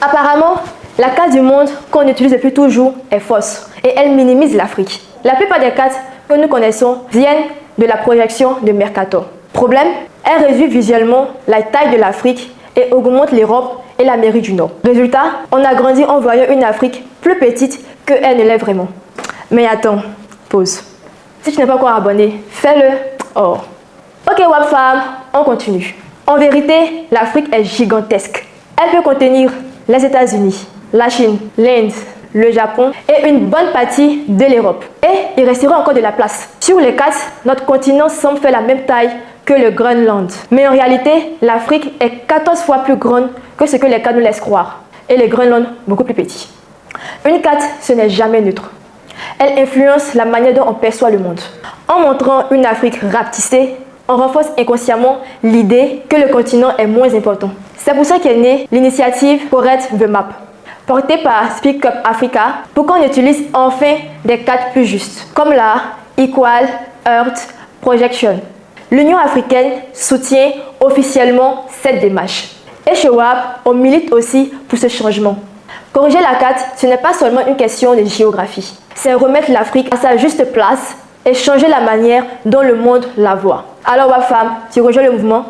Apparemment, la carte du monde qu'on utilise depuis toujours est fausse et elle minimise l'Afrique. La plupart des cartes que nous connaissons viennent de la projection de Mercator. Problème, elle réduit visuellement la taille de l'Afrique et augmente l'Europe et l'Amérique du Nord. Résultat, on a grandi en voyant une Afrique plus petite qu'elle ne l'est vraiment. Mais attends, pause. Si tu n'es pas encore abonné, fais-le. Oh. Ok Wapfam, on continue. En vérité, l'Afrique est gigantesque. Elle peut contenir les États-Unis, la Chine, l'Inde, le Japon et une bonne partie de l'Europe. Et il restera encore de la place. Sur les cartes, notre continent semble faire la même taille que le Groenland. Mais en réalité, l'Afrique est 14 fois plus grande que ce que les cartes nous laissent croire. Et le Groenland beaucoup plus petit. Une carte, ce n'est jamais neutre. Elle influence la manière dont on perçoit le monde. En montrant une Afrique rapetissée, on renforce inconsciemment l'idée que le continent est moins important. C'est pour ça qu'est née l'initiative Correct the Map, portée par Speak Up Africa, pour qu'on utilise enfin des cartes plus justes, comme la Equal Earth Projection. L'Union africaine soutient officiellement cette démarche. Et chez WAP, on milite aussi pour ce changement. Corriger la carte, ce n'est pas seulement une question de géographie. C'est remettre l'Afrique à sa juste place et changer la manière dont le monde la voit. Alors WAPFam, tu rejoins le mouvement?